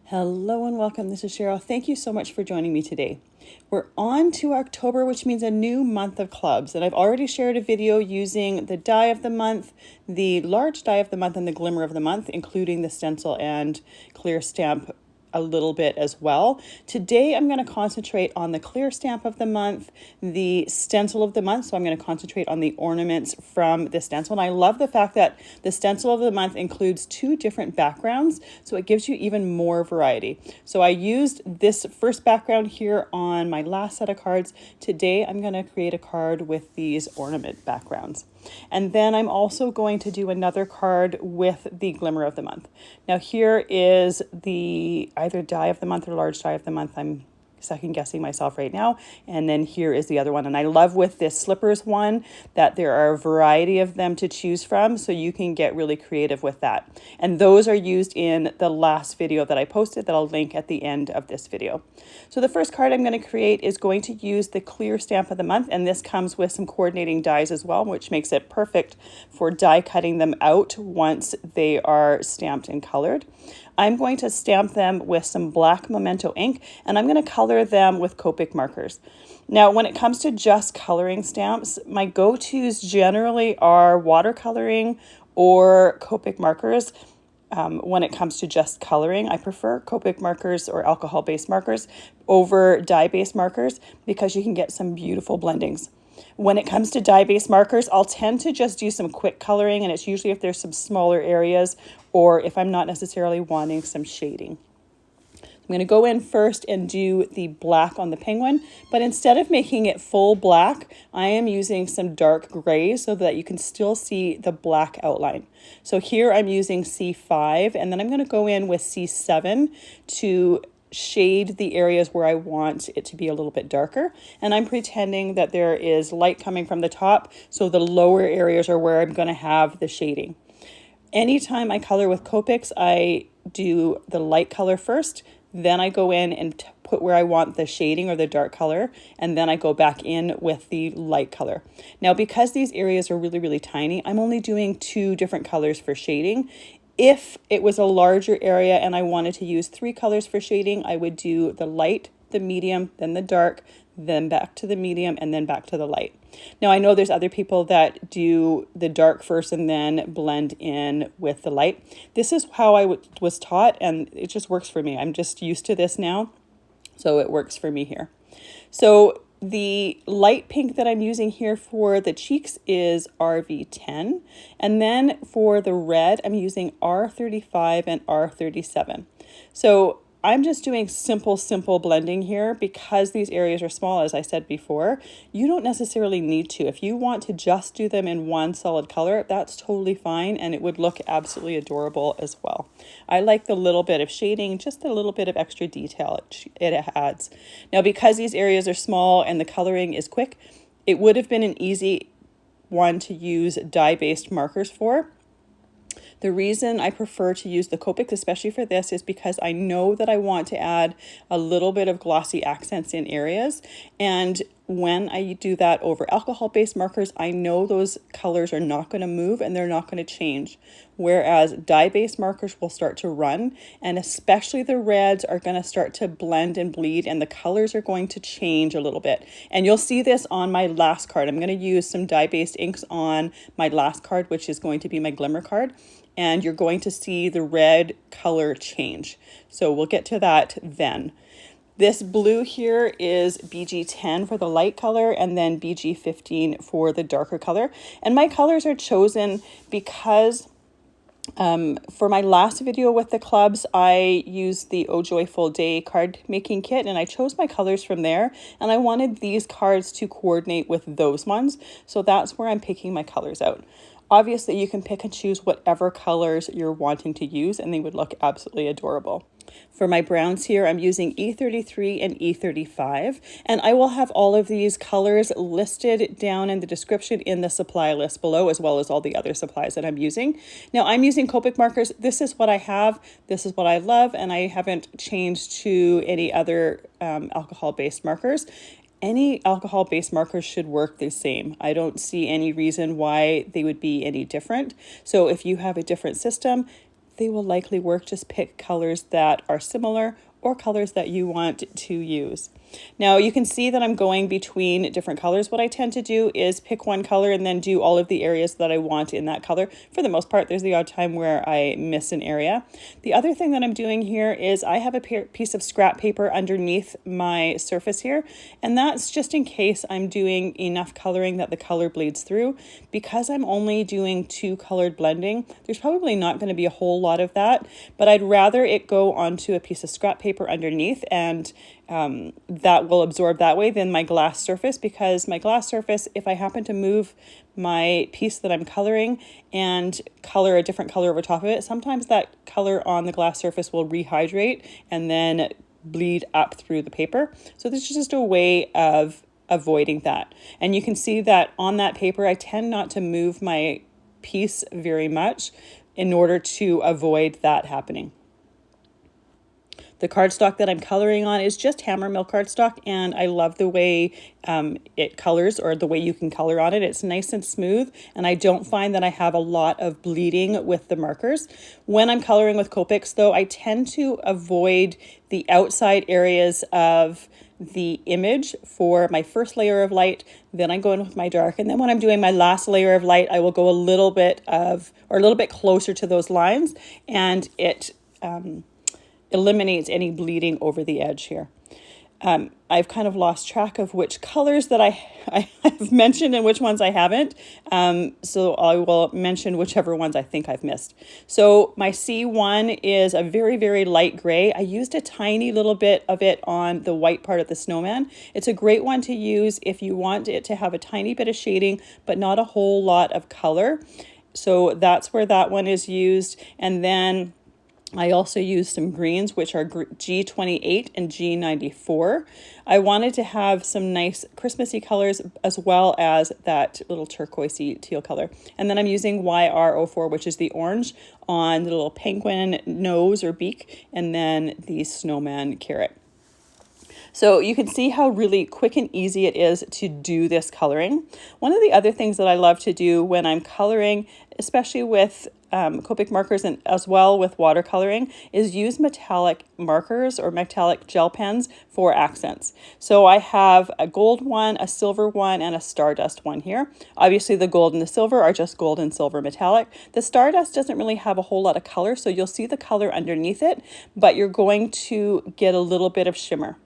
Hello and welcome. This is Cheryl. Thank you so much for joining me today. We're on to October, which means a new month of clubs. And I've already shared a video using the die of the month, the large die of the month, and the glimmer of the month, including the stencil and clear stamp a little bit as well. Today I'm going to concentrate on the clear stamp of the month, the stencil of the month. So I'm going to concentrate on the ornaments from the stencil. And I love the fact that the stencil of the month includes 2 different backgrounds, so it gives you even more variety. So I used this first background here on my last set of cards. Today I'm going to create a card with these ornament backgrounds. And then I'm also going to do another card with the glimmer of the month. Now here is the either die of the month or large die of the month. I'm second guessing myself right now. And then here is the other one. And I love with this slippers one that there are a variety of them to choose from, so you can get really creative with that. And those are used in the last video that I posted that I'll link at the end of this video. So the first card I'm going to create is going to use the clear stamp of the month, and this comes with some coordinating dies as well, which makes it perfect for die cutting them out once they are stamped and colored. I'm going to stamp them with some black Memento ink, and I'm going to color them with Copic markers. Now, when it comes to just coloring stamps, my go-tos generally are watercoloring or Copic markers. When it comes to just coloring, I prefer Copic markers or alcohol-based markers over dye-based markers because you can get some beautiful blendings. When it comes to dye-based markers, I'll tend to just do some quick coloring, and it's usually if there's some smaller areas or if I'm not necessarily wanting some shading. I'm going to go in first and do the black on the penguin, but instead of making it full black, I am using some dark gray so that you can still see the black outline. So here I'm using C5, and then I'm going to go in with C7 to shade the areas where I want it to be a little bit darker. And I'm pretending that there is light coming from the top, so the lower areas are where I'm going to have the shading. Anytime I color with Copics, I do the light color first, then I go in and put where I want the shading or the dark color, and then I go back in with the light color. Now, because these areas are really, really tiny, I'm only doing 2 different colors for shading. If it was a larger area and I wanted to use 3 colors for shading, I would do the light, the medium, then the dark, then back to the medium, and then back to the light. Now, I know there's other people that do the dark first and then blend in with the light. This is how I was taught, and it just works for me. I'm just used to this now, so it works for me here. So the light pink that I'm using here for the cheeks is RV10. And then for the red, I'm using R35 and R37. So I'm just doing simple blending here because these areas are small, as I said before. You don't necessarily need to. If you want to just do them in one solid color, that's totally fine, and it would look absolutely adorable as well. I like the little bit of shading, just a little bit of extra detail it adds. Now, because these areas are small and the coloring is quick, it would have been an easy one to use dye-based markers for. The reason I prefer to use the Copic, especially for this, is because I know that I want to add a little bit of glossy accents in areas. And when I do that over alcohol-based markers, I know those colors are not going to move and they're not going to change. Whereas dye-based markers will start to run, and especially the reds are going to start to blend and bleed, and the colors are going to change a little bit. And you'll see this on my last card. I'm going to use some dye-based inks on my last card, which is going to be my glimmer card. And you're going to see the red color change. So we'll get to that then. This blue here is BG10 for the light color, and then BG15 for the darker color. And my colors are chosen because for my last video with the clubs, I used the Oh Joyful Day card making kit, and I chose my colors from there, and I wanted these cards to coordinate with those ones. So that's where I'm picking my colors out. Obviously, you can pick and choose whatever colors you're wanting to use, and they would look absolutely adorable. For my browns here, I'm using E33 and E35, and I will have all of these colors listed down in the description in the supply list below, as well as all the other supplies that I'm using. Now, I'm using Copic markers. This is what I have. This is what I love, and I haven't changed to any other alcohol-based markers. Any alcohol-based markers should work the same. I don't see any reason why they would be any different. So if you have a different system, they will likely work. Just pick colors that are similar or colors that you want to use. Now you can see that I'm going between different colors. What I tend to do is pick one color and then do all of the areas that I want in that color. For the most part, there's the odd time where I miss an area. The other thing that I'm doing here is I have a piece of scrap paper underneath my surface here, and that's just in case I'm doing enough coloring that the color bleeds through. Because I'm only doing 2-colored blending, there's probably not going to be a whole lot of that, but I'd rather it go onto a piece of scrap paper underneath, and that will absorb that way than my glass surface, because my glass surface, if I happen to move my piece that I'm coloring and color a different color over top of it, sometimes that color on the glass surface will rehydrate and then bleed up through the paper. So this is just a way of avoiding that. And you can see that on that paper, I tend not to move my piece very much in order to avoid that happening. The cardstock that I'm coloring on is just Hammermill cardstock, and I love the way it colors, or the way you can color on it. It's nice and smooth, and I don't find that I have a lot of bleeding with the markers. When I'm coloring with Copics, though, I tend to avoid the outside areas of the image for my first layer of light. Then I go in with my dark, and then when I'm doing my last layer of light, I will go a little bit closer to those lines, and it eliminates any bleeding over the edge here. I've kind of lost track of which colors that I've mentioned and which ones I haven't. So I will mention whichever ones I think I've missed. So my C1 is a very, very light gray. I used a tiny little bit of it on the white part of the snowman. It's a great one to use if you want it to have a tiny bit of shading, but not a whole lot of color. So that's where that one is used. And then I also used some greens, which are G28 and G94. I wanted to have some nice Christmassy colors as well as that little turquoisey teal color. And then I'm using YR04, which is the orange on the little penguin nose or beak, and then the snowman carrot. So you can see how really quick and easy it is to do this coloring. One of the other things that I love to do when I'm coloring, especially with Copic markers and as well with watercoloring, is use metallic markers or metallic gel pens for accents. So I have a gold one, a silver one, and a stardust one here. Obviously the gold and the silver are just gold and silver metallic. The stardust doesn't really have a whole lot of color, so you'll see the color underneath it, but you're going to get a little bit of shimmer.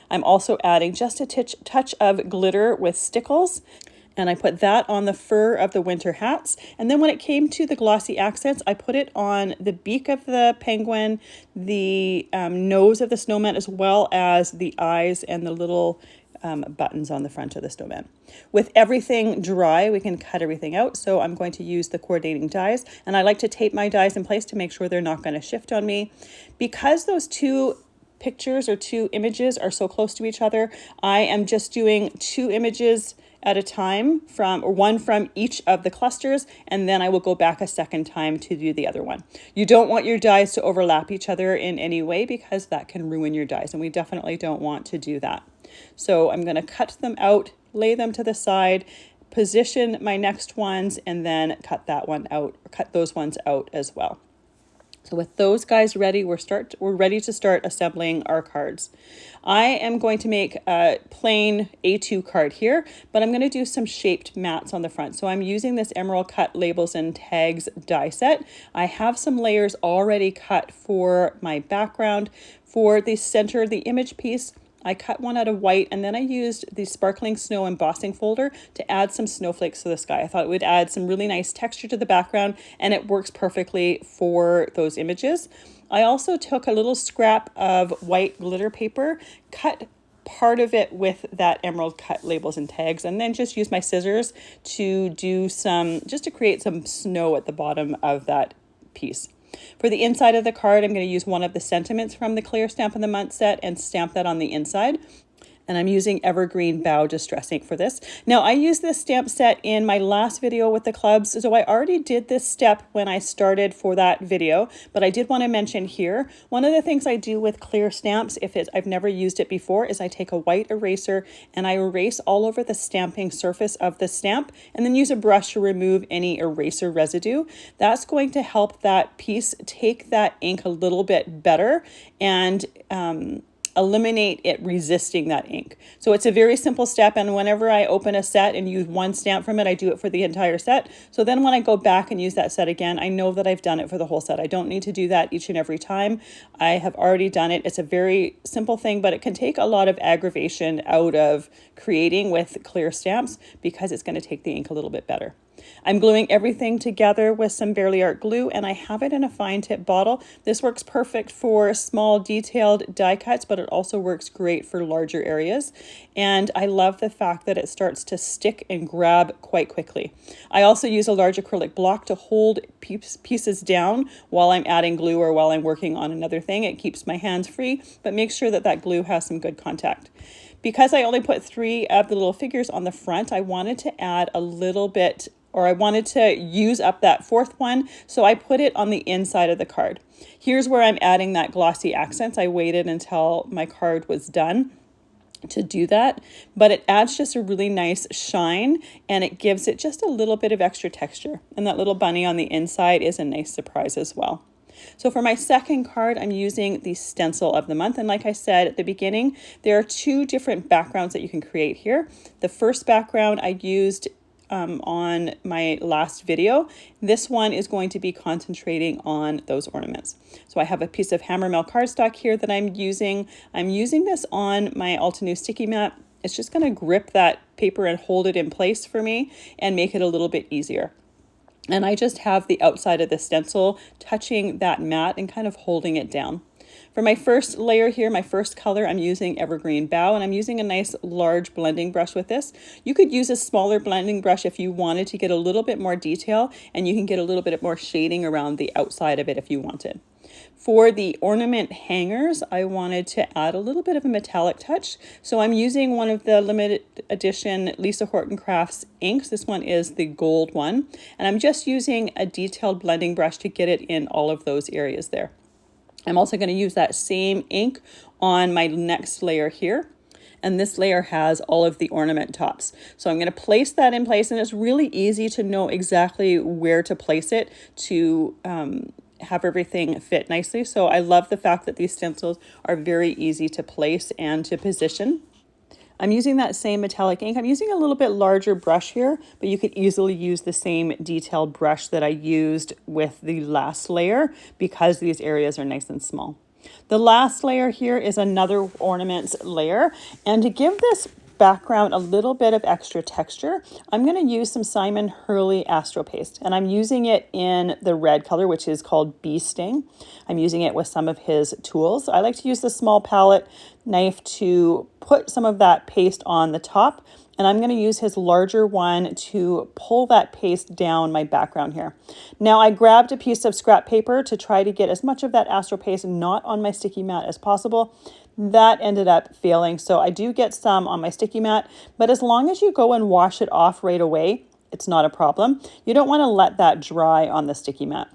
I'm also adding just a touch of glitter with Stickles, and I put that on the fur of the winter hats. And then when it came to the glossy accents, I put it on the beak of the penguin, the nose of the snowman, as well as the eyes and the little buttons on the front of the snowman. With everything dry, we can cut everything out. So I'm going to use the coordinating dies, and I like to tape my dies in place to make sure they're not going to shift on me. Because those two pictures or two images are so close to each other, I am just doing 2 images at a time, one from each of the clusters, and then I will go back a second time to do the other one. You don't want your dies to overlap each other in any way, because that can ruin your dies, and we definitely don't want to do that. So I'm going to cut them out, lay them to the side, position my next ones, and then cut that one out, or cut those ones out as well. So with those guys ready, we're ready to start assembling our cards. I am going to make a plain A2 card here, but I'm going to do some shaped mats on the front. So I'm using this Emerald Cut Labels and Tags die set. I have some layers already cut for my background. For the center of the image piece, I cut one out of white, and then I used the Sparkling Snow embossing folder to add some snowflakes to the sky. I thought it would add some really nice texture to the background, and it works perfectly for those images. I also took a little scrap of white glitter paper, cut part of it with that Emerald Cut Labels and Tags, and then just used my scissors to do just to create some snow at the bottom of that piece. For the inside of the card, I'm going to use one of the sentiments from the Clear Stamp in the Mont set and stamp that on the inside. And I'm using Evergreen Bow Distress ink for this. Now, I used this stamp set in my last video with the clubs, so I already did this step when I started for that video, but I did want to mention here, one of the things I do with clear stamps, I've never used it before, is I take a white eraser and I erase all over the stamping surface of the stamp, and then use a brush to remove any eraser residue. That's going to help that piece take that ink a little bit better and eliminate it resisting that ink. So it's a very simple step, and whenever I open a set and use one stamp from it, I do it for the entire set. So then when I go back and use that set again, I know that I've done it for the whole set. I don't need to do that each and every time. I have already done it. It's a very simple thing, but it can take a lot of aggravation out of creating with clear stamps because it's going to take the ink a little bit better. I'm gluing everything together with some Barely Art glue, and I have it in a fine tip bottle. This works perfect for small detailed die cuts, but it also works great for larger areas. And I love the fact that it starts to stick and grab quite quickly. I also use a large acrylic block to hold pieces down while I'm adding glue or while I'm working on another thing. It keeps my hands free, but make sure that that glue has some good contact. Because I only put 3 of the little figures on the front, I wanted to add a little bit, or I wanted to use up that 4th one, so I put it on the inside of the card. Here's where I'm adding that glossy accents. I waited until my card was done to do that, but it adds just a really nice shine, and it gives it just a little bit of extra texture. And that little bunny on the inside is a nice surprise as well. So for my second card, I'm using the Stencil of the Month. And like I said at the beginning, there are 2 different backgrounds that you can create here. The first background I used on my last video. This one is going to be concentrating on those ornaments. So I have a piece of Hammermill Cardstock here that I'm using. I'm using this on my Altenew sticky mat. It's just going to grip that paper and hold it in place for me and make it a little bit easier. And I just have the outside of the stencil touching that mat and kind of holding it down. For my first layer here, my first color, I'm using Evergreen Bow, and I'm using a nice large blending brush with this. You could use a smaller blending brush if you wanted to get a little bit more detail, and you can get a little bit more shading around the outside of it if you wanted. For the ornament hangers, I wanted to add a little bit of a metallic touch. So I'm using one of the limited edition Lisa Horton Crafts inks. This one is the gold one. And I'm just using a detailed blending brush to get it in all of those areas there. I'm also going to use that same ink on my next layer here. And this layer has all of the ornament tops. So I'm going to place that in place, and it's really easy to know exactly where to place it to have everything fit nicely. So I love the fact that these stencils are very easy to place and to position. I'm using that same metallic ink. I'm using a little bit larger brush here, but you could easily use the same detailed brush that I used with the last layer because these areas are nice and small. The last layer here is another ornaments layer, and to give this background a little bit of extra texture, I'm going to use some Simon Hurley Astro Paste, and I'm using it in the red color, which is called Bee Sting. I'm using it with some of his tools. I like to use the small palette knife to put some of that paste on the top, and I'm going to use his larger one to pull that paste down my background here. Now I grabbed a piece of scrap paper to try to get as much of that Astro Paste not on my sticky mat as possible. That ended up failing, so I do get some on my sticky mat, but as long as you go and wash it off right away, it's not a problem. You don't want to let that dry on the sticky mat.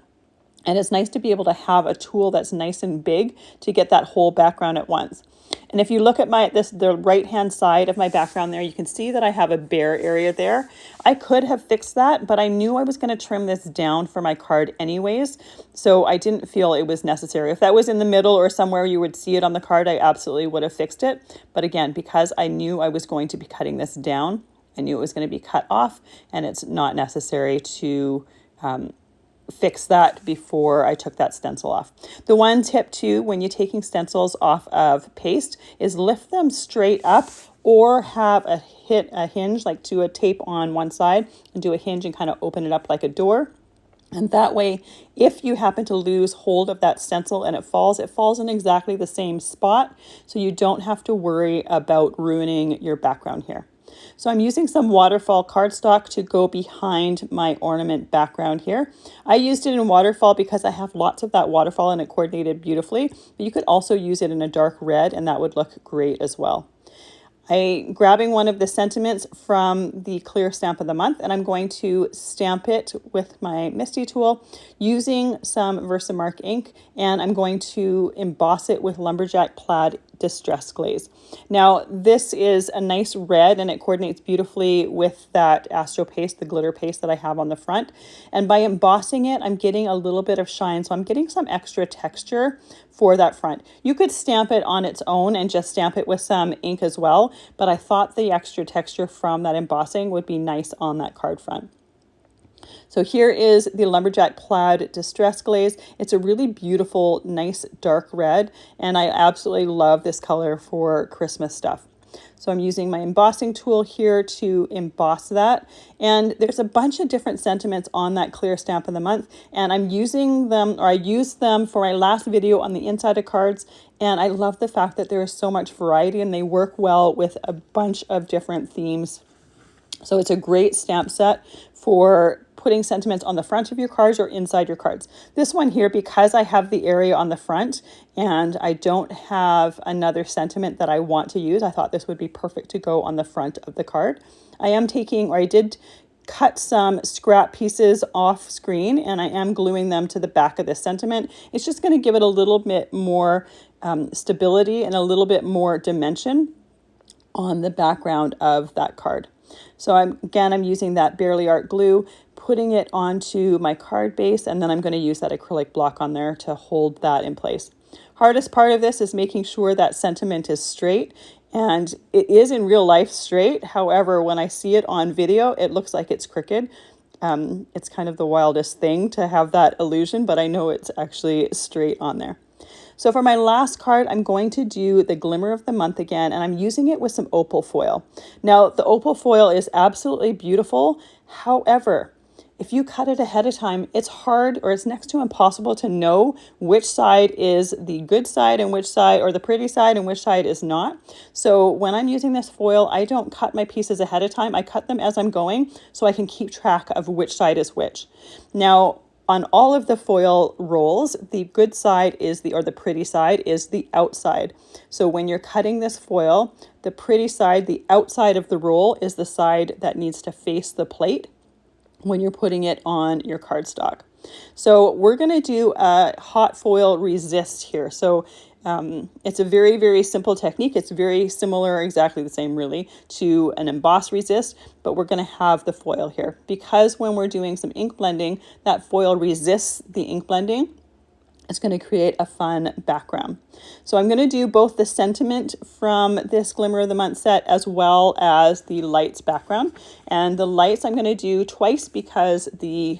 And it's nice to be able to have a tool that's nice and big to get that whole background at once. And if you look at the right-hand side of my background there, you can see that I have a bare area there. I could have fixed that, but I knew I was going to trim this down for my card anyways, so I didn't feel it was necessary. If that was in the middle or somewhere you would see it on the card, I absolutely would have fixed it. But again, because I knew I was going to be cutting this down, I knew it was going to be cut off, and it's not necessary to fix that before I took that stencil off. The one tip too, when you're taking stencils off of paste, is lift them straight up or have a hinge, like do a tape on one side and do a hinge and kind of open it up like a door. And that way, if you happen to lose hold of that stencil and it falls in exactly the same spot, so you don't have to worry about ruining your background here. So I'm using some waterfall cardstock to go behind my ornament background here. I used it in waterfall because I have lots of that waterfall and it coordinated beautifully, but you could also use it in a dark red and that would look great as well. I'm grabbing one of the sentiments from the clear stamp of the month, and I'm going to stamp it with my Misti tool using some Versamark ink, and I'm going to emboss it with Lumberjack Plaid Distress Glaze. Now, this is a nice red, and it coordinates beautifully with that Astro Paste, the glitter paste that I have on the front. And by embossing it, I'm getting a little bit of shine, so I'm getting some extra texture for that front. You could stamp it on its own and just stamp it with some ink as well, but I thought the extra texture from that embossing would be nice on that card front. So here is the Lumberjack Plaid Distress Glaze. It's a really beautiful, nice dark red, and I absolutely love this color for Christmas stuff. So I'm using my embossing tool here to emboss that. And there's a bunch of different sentiments on that clear stamp of the month. And I'm using them, or I used them for my last video on the inside of cards. And I love the fact that there is so much variety and they work well with a bunch of different themes. So it's a great stamp set for putting sentiments on the front of your cards or inside your cards. This one here, because I have the area on the front and I don't have another sentiment that I want to use, I thought this would be perfect to go on the front of the card. I did cut some scrap pieces off screen and I am gluing them to the back of this sentiment. It's just going to give it a little bit more stability and a little bit more dimension on the background of that card. So I'm using that Barely Art glue, putting it onto my card base, and then I'm going to use that acrylic block on there to hold that in place. Hardest part of this is making sure that sentiment is straight, and it is in real life straight. However, when I see it on video, it looks like it's crooked. It's kind of the wildest thing to have that illusion, but I know it's actually straight on there. So for my last card, I'm going to do the Glimmer of the Month again, and I'm using it with some opal foil. Now, the opal foil is absolutely beautiful. However, if you cut it ahead of time, it's hard, or it's next to impossible to know which side is the good side and which side, or the pretty side, and which side is not. So when I'm using this foil, I don't cut my pieces ahead of time. I cut them as I'm going so I can keep track of which side is which. Now, on all of the foil rolls, the good side is the pretty side is the outside. So when you're cutting this foil, the pretty side, the outside of the roll, is the side that needs to face the plate when you're putting it on your cardstock. So we're going to do a hot foil resist here. So it's a very, very simple technique. It's very similar, exactly the same really, to an emboss resist, but we're going to have the foil here because when we're doing some ink blending, that foil resists the ink blending. It's going to create a fun background. So I'm going to do both the sentiment from this Glimmer of the Month set as well as the lights background. And the lights I'm going to do twice because the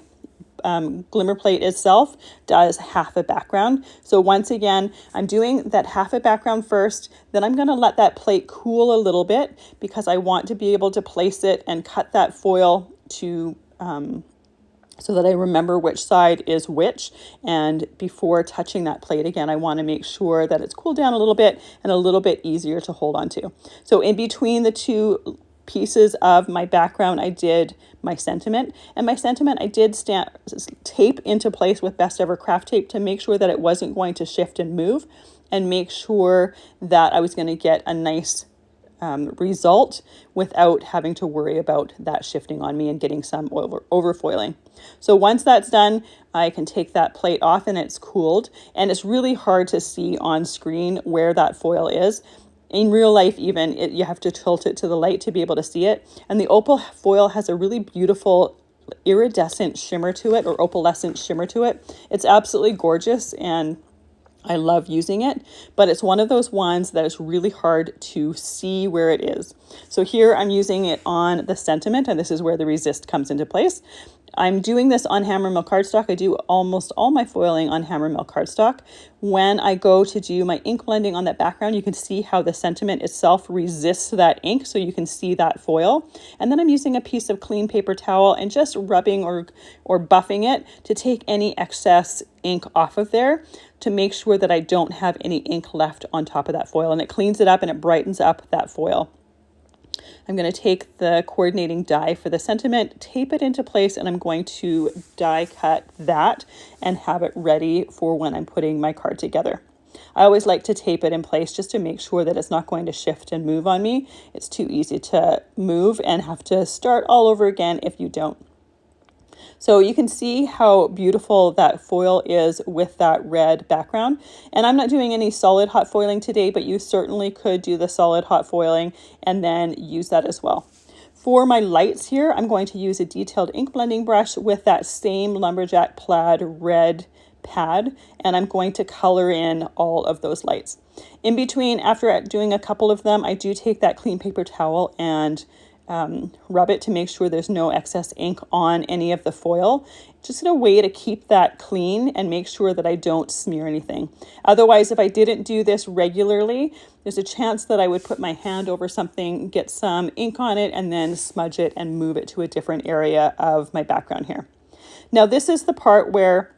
glimmer plate itself does half a background. So once again, I'm doing that half a background first, then I'm going to let that plate cool a little bit because I want to be able to place it and cut that foil to so that I remember which side is which. And before touching that plate again, I want to make sure that it's cooled down a little bit and a little bit easier to hold on to. So in between the two pieces of my background, I did my sentiment, and my sentiment I did tape into place with Best Ever Craft Tape to make sure that it wasn't going to shift and move, and make sure that I was going to get a nice result without having to worry about that shifting on me and getting some overfoiling. So once that's done, I can take that plate off and it's cooled, and it's really hard to see on screen where that foil is. In real life, even, you have to tilt it to the light to be able to see it. And the opal foil has a really beautiful iridescent shimmer to it, or opalescent shimmer to it. It's absolutely gorgeous, and I love using it, but it's one of those ones that is really hard to see where it is. So here I'm using it on the sentiment, and this is where the resist comes into place. I'm doing this on Hammermill Cardstock. I do almost all my foiling on Hammermill Cardstock. When I go to do my ink blending on that background, you can see how the sentiment itself resists that ink, so you can see that foil. And then I'm using a piece of clean paper towel and just rubbing or buffing it to take any excess ink off of there to make sure that I don't have any ink left on top of that foil. And it cleans it up and it brightens up that foil. I'm going to take the coordinating die for the sentiment, tape it into place, and I'm going to die cut that and have it ready for when I'm putting my card together. I always like to tape it in place just to make sure that it's not going to shift and move on me. It's too easy to move and have to start all over again if you don't. So you can see how beautiful that foil is with that red background. And I'm not doing any solid hot foiling today, but you certainly could do the solid hot foiling and then use that as well. For my lights here, I'm going to use a detailed ink blending brush with that same lumberjack plaid red pad, and I'm going to color in all of those lights. In between, after doing a couple of them, I do take that clean paper towel and rub it to make sure there's no excess ink on any of the foil, just in a way to keep that clean and make sure that I don't smear anything. Otherwise, if I didn't do this regularly, there's a chance that I would put my hand over something, get some ink on it, and then smudge it and move it to a different area of my background here. Now, this is the part where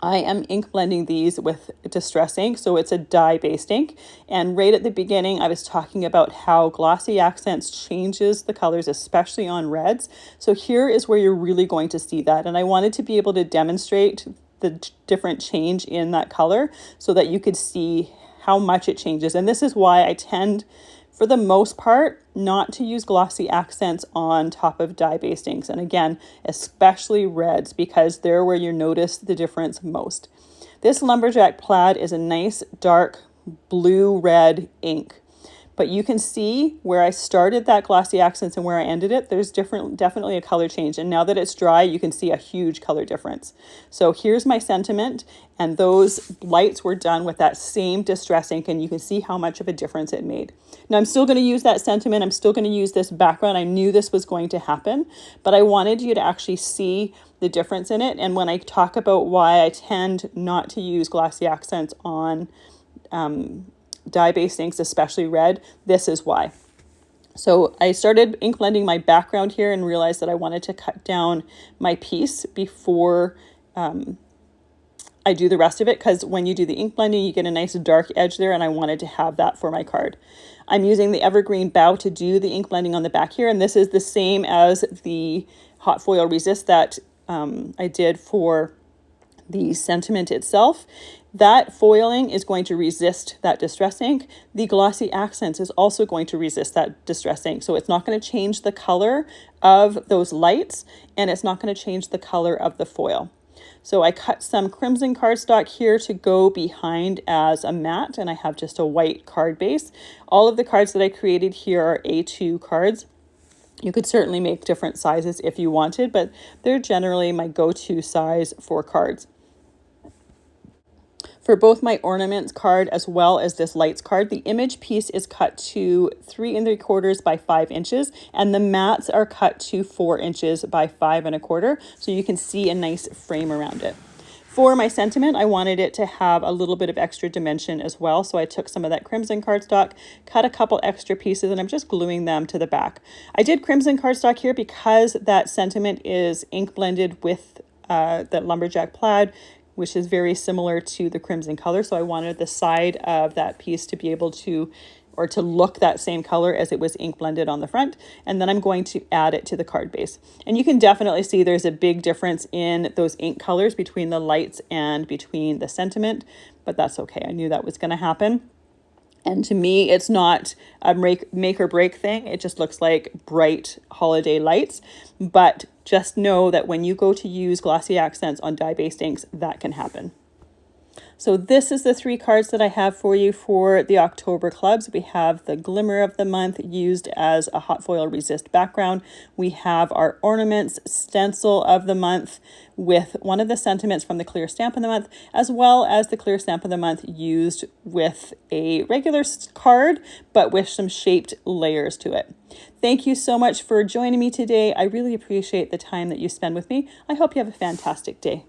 I am ink blending these with Distress ink, so it's a dye-based ink. And right at the beginning, I was talking about how Glossy Accents changes the colors, especially on reds. So here is where you're really going to see that. And I wanted to be able to demonstrate the different change in that color so that you could see how much it changes. And this is why I tend, for the most part, not to use glossy accents on top of dye-based inks. And again, especially reds, because they're where you notice the difference most. This lumberjack plaid is a nice dark blue-red ink. But you can see where I started that glossy accents and where I ended it, there's definitely a color change. And now that it's dry, you can see a huge color difference. So here's my sentiment, and those lights were done with that same Distress ink, and you can see how much of a difference it made. Now I'm still going to use that sentiment. I'm still going to use this background. I knew this was going to happen, but I wanted you to actually see the difference in it. And when I talk about why I tend not to use glossy accents on dye-based inks, especially red, this is why. So I started ink blending my background here and realized that I wanted to cut down my piece before I do the rest of it, because when you do the ink blending, you get a nice dark edge there, and I wanted to have that for my card. I'm using the Evergreen Bow to do the ink blending on the back here, and this is the same as the Hot Foil Resist that I did for the sentiment itself. That foiling is going to resist that Distress ink. The Glossy Accents is also going to resist that Distress ink. So it's not going to change the color of those lights, and it's not going to change the color of the foil. So I cut some crimson cardstock here to go behind as a matte, and I have just a white card base. All of the cards that I created here are A2 cards. You could certainly make different sizes if you wanted, but they're generally my go-to size for cards. For both my ornaments card as well as this lights card, the image piece is cut to 3 3/4 by 5 inches, and the mats are cut to 4 inches by 5 1/4, so you can see a nice frame around it. For my sentiment, I wanted it to have a little bit of extra dimension as well, so I took some of that crimson cardstock, cut a couple extra pieces, and I'm just gluing them to the back. I did crimson cardstock here because that sentiment is ink blended with the lumberjack plaid, which is very similar to the crimson color. So I wanted the side of that piece to be able to, or to look that same color as it was ink blended on the front. And then I'm going to add it to the card base. And you can definitely see there's a big difference in those ink colors between the lights and between the sentiment, but that's okay. I knew that was going to happen. And to me, it's not a make or break thing. It just looks like bright holiday lights. But just know that when you go to use glossy accents on dye-based inks, that can happen. So this is the 3 cards that I have for you for the October clubs. We have the Glimmer of the Month used as a hot foil resist background. We have our ornaments stencil of the month with one of the sentiments from the clear stamp of the month, as well as the clear stamp of the month used with a regular card, but with some shaped layers to it. Thank you so much for joining me today. I really appreciate the time that you spend with me. I hope you have a fantastic day.